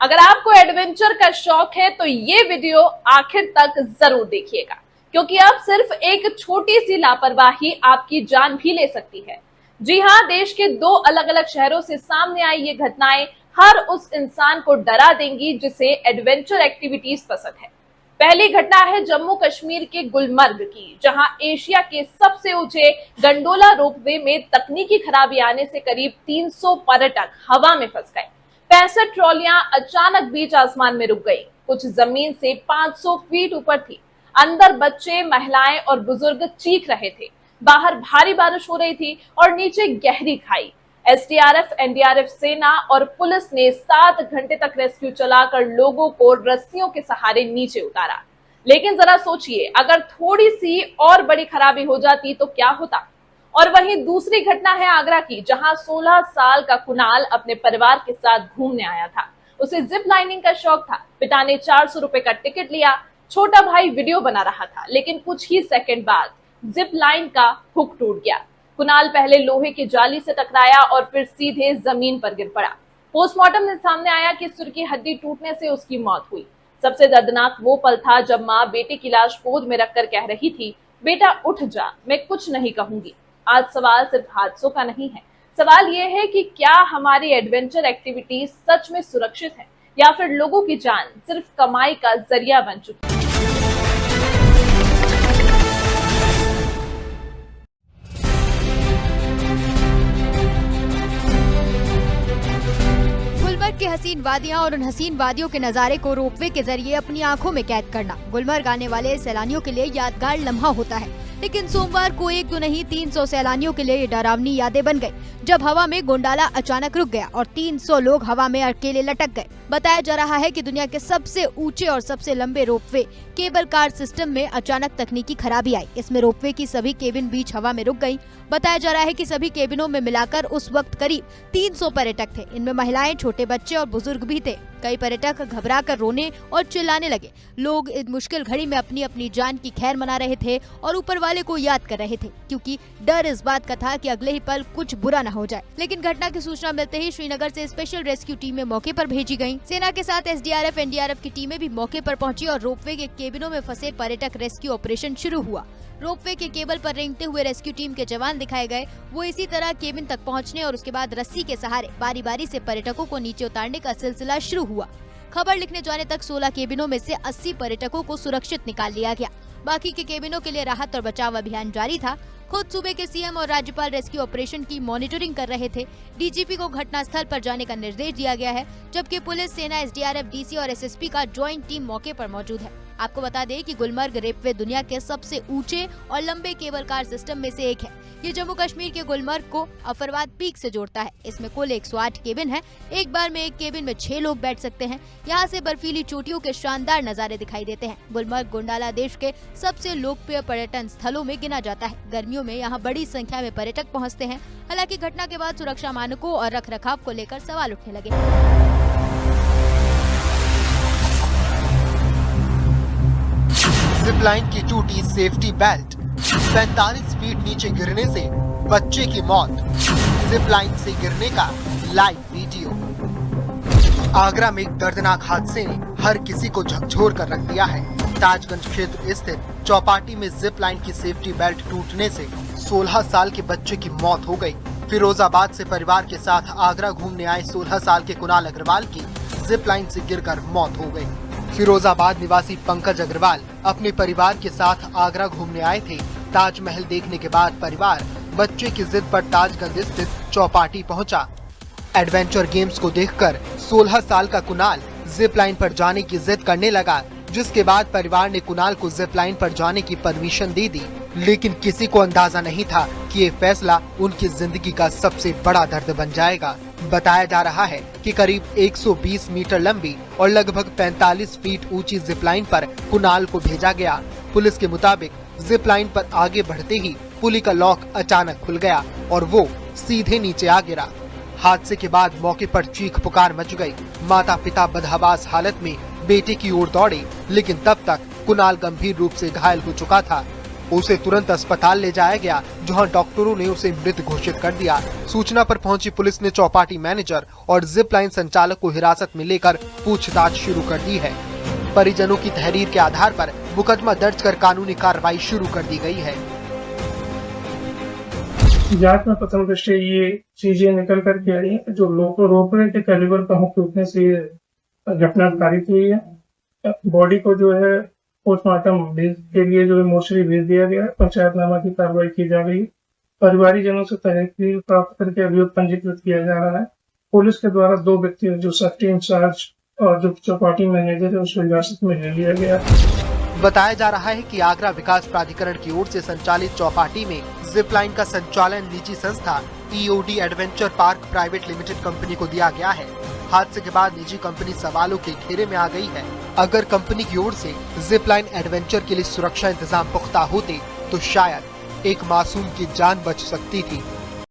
अगर आपको एडवेंचर का शौक है तो ये वीडियो आखिर तक जरूर देखिएगा, क्योंकि अब सिर्फ एक छोटी सी लापरवाही आपकी जान भी ले सकती है। जी हाँ, देश के दो अलग अलग शहरों से सामने आई ये घटनाएं हर उस इंसान को डरा देंगी जिसे एडवेंचर एक्टिविटीज पसंद है। पहली घटना है जम्मू कश्मीर के गुलमर्ग की, जहां एशिया के सबसे ऊंचे गंडोला रोपवे में तकनीकी खराबी आने से करीब 300 पर्यटक हवा में फंस गए। 65 ट्रॉलियां अचानक बीच आसमान में रुक गई। कुछ जमीन से 500 फीट ऊपर थी। अंदर बच्चे, महिलाएं और बुजुर्ग चीख रहे थे। बाहर भारी बारिश हो रही थी और नीचे गहरी खाई। एसडीआरएफ, एनडीआरएफ, सेना और पुलिस ने 7 घंटे तक रेस्क्यू चलाकर लोगों को रस्सियों के सहारे नीचे उतारा। लेकिन जरा सोचिए, अगर थोड़ी सी और बड़ी खराबी हो जाती तो क्या होता। और वहीं दूसरी घटना है आगरा की, जहां 16 साल का कुणाल अपने परिवार के साथ घूमने आया था। उसे जिप लाइनिंग का शौक था। पिता ने 400 रुपए का टिकट लिया। छोटा भाई वीडियो बना रहा था, लेकिन कुछ ही सेकंड बाद जिप लाइन का हुक टूट गया। कुणाल पहले लोहे की जाली से टकराया और फिर सीधे जमीन पर गिर पड़ा। पोस्टमार्टम में सामने आया कि सिर की हड्डी टूटने से उसकी मौत हुई। सबसे दर्दनाक वो पल था जब मां बेटे की लाश गोद में रखकर कह रही थी, बेटा उठ जा, मैं कुछ नहीं कहूंगी। आज सवाल सिर्फ हादसों का नहीं है, सवाल ये है कि क्या हमारी एडवेंचर एक्टिविटीज सच में सुरक्षित है या फिर लोगों की जान सिर्फ कमाई का जरिया बन चुकी है। गुलमर्ग की हसीन वादियां और उन हसीन वादियों के नजारे को रोपवे के जरिए अपनी आंखों में कैद करना गुलमर्ग आने वाले सैलानियों के लिए यादगार लम्हा होता है। लेकिन सोमवार को एक दो नहीं 300 सैलानियों के लिए ये डरावनी यादें बन गई, जब हवा में गोंडाला अचानक रुक गया और 300 लोग हवा में अकेले लटक गए। बताया जा रहा है कि दुनिया के सबसे ऊंचे और सबसे लंबे रोपवे केबल कार सिस्टम में अचानक तकनीकी खराबी आई। इसमें रोपवे की सभी केबिन बीच हवा में रुक गयी। बताया जा रहा है कि सभी केबिनों में मिलाकर उस वक्त करीब 300 पर्यटक थे। इनमें महिलाएं, छोटे बच्चे और बुजुर्ग भी थे। कई पर्यटक घबराकर रोने और चिल्लाने लगे। लोग इस मुश्किल घड़ी में अपनी अपनी जान की खैर मना रहे थे और ऊपर वाले को याद कर रहे थे, क्योंकि डर इस बात का था कि अगले ही पल कुछ बुरा न हो जाए। लेकिन घटना की सूचना मिलते ही श्रीनगर से स्पेशल रेस्क्यू टीमें मौके पर भेजी गयी। सेना के साथ एसडीआरएफ, एनडीआरएफ की टीमें भी मौके पर पहुंची और रोपवे के केबिनों में फंसे पर्यटक रेस्क्यू ऑपरेशन शुरू हुआ। रोपवे के केबल पर रेंगते हुए रेस्क्यू टीम के जवान दिखाए गए। वो इसी तरह केबिन तक पहुंचने और उसके बाद रस्सी के सहारे बारी बारी से पर्यटकों को नीचे उतारने का सिलसिला शुरू हुआ। खबर लिखने जाने तक 16 केबिनों में से 80 पर्यटकों को सुरक्षित निकाल लिया गया। बाकी के केबिनों के लिए राहत और बचाव अभियान जारी था। खुद सूबे के सीएम और राज्यपाल रेस्क्यू ऑपरेशन की मॉनिटरिंग कर रहे थे। डीजीपी को घटनास्थल पर जाने का निर्देश दिया गया है, जबकि पुलिस, सेना, एसडीआरएफ, डीसी और एसएसपी का ज्वाइंट टीम मौके पर मौजूद है। आपको बता दें कि गुलमर्ग रोपवे दुनिया के सबसे ऊंचे और लंबे केबल कार सिस्टम में से एक है। ये जम्मू कश्मीर के गुलमर्ग को अफरवाद पीक से जोड़ता है। इसमें कुल 108 केबिन है। एक बार में एक केबिन में 6 लोग बैठ सकते हैं। यहाँ से बर्फीली चोटियों के शानदार नजारे दिखाई देते हैं। गुलमर्ग गोंडाला देश के सबसे लोकप्रिय पर्यटन स्थलों में गिना जाता है। गर्मियों में यहाँ बड़ी संख्या में पर्यटक पहुँचते हैं। हालांकि घटना के बाद सुरक्षा मानकों और रख रखाव को लेकर सवाल उठने लगे। जिप लाइन की टूटी सेफ्टी बेल्ट, 45 फीट नीचे गिरने से बच्चे की मौत, जिप लाइन से गिरने का लाइव वीडियो। आगरा में एक दर्दनाक हादसे ने हर किसी को झकझोर कर रख दिया है। ताजगंज क्षेत्र स्थित चौपाटी में जिप लाइन की सेफ्टी बेल्ट टूटने से 16 साल के बच्चे की मौत हो गई। फिरोजाबाद से परिवार के साथ आगरा घूमने आए 16 साल के कुणाल अग्रवाल की जिप लाइन से गिरकर मौत हो गई। फिरोजाबाद निवासी पंकज अग्रवाल अपने परिवार के साथ आगरा घूमने आए थे। ताजमहल देखने के बाद परिवार बच्चे की जिद पर ताजगंज स्थित चौपाटी पहुंचा। एडवेंचर गेम्स को देखकर 16 साल का कुणाल जिप लाइन पर जाने की जिद करने लगा, जिसके बाद परिवार ने कुणाल को जिप लाइन पर जाने की परमिशन दे दी। लेकिन किसी को अंदाजा नहीं था कि ये फैसला उनकी जिंदगी का सबसे बड़ा दर्द बन जाएगा। बताया जा रहा है कि करीब 120 मीटर लंबी और लगभग 45 फीट ऊंची जिप लाइन पर कुणाल को भेजा गया। पुलिस के मुताबिक जिप लाइन पर आगे बढ़ते ही पुली का लॉक अचानक खुल गया और वो सीधे नीचे आ गिरा। हादसे के बाद मौके पर चीख पुकार मच गई। माता पिता बदहवास हालत में बेटे की ओर दौड़े, लेकिन तब तक कुणाल गंभीर रूप से घायल हो चुका था। उसे तुरंत अस्पताल ले जाया गया, जहां डॉक्टरों ने उसे मृत घोषित कर दिया। सूचना पर पहुंची पुलिस ने चौपाटी मैनेजर और जिप लाइन संचालक को हिरासत में लेकर पूछताछ शुरू कर दी है। परिजनों की तहरीर के आधार पर मुकदमा दर्ज कर कानूनी कार्रवाई शुरू कर दी गई है। जांच में प्रथम दृष्टया ये चीजें निकल कर के आई है जो रोपवे के कैलिबर पंप टूटने से ये घटना कारित हुई है। बॉडी को जो है पोस्टमार्टम के लिए जो है मोर्चरी भेज दिया गया है। पंचायतनामा की कार्रवाई की जा रही है। परिवारीजनों से तहरीर प्राप्त करके अभियोग पंजीकृत किया जा रहा है। पुलिस के द्वारा 2 व्यक्ति जो सेफ्टी इंचार्ज और जो चौपाटी मैनेजर है उसको हिरासत में ले लिया गया। बताया जा रहा है कि आगरा विकास प्राधिकरण की ओर से संचालित चौपाटी में जिप लाइन का संचालन निजी संस्था EOD adventure park private limited company को दिया गया है। हादसे के बाद निजी कंपनी सवालों के घेरे में आ गई है। अगर कंपनी की ओर से जिप लाइन एडवेंचर के लिए सुरक्षा इंतजाम पुख्ता होते तो शायद एक मासूम की जान बच सकती थी।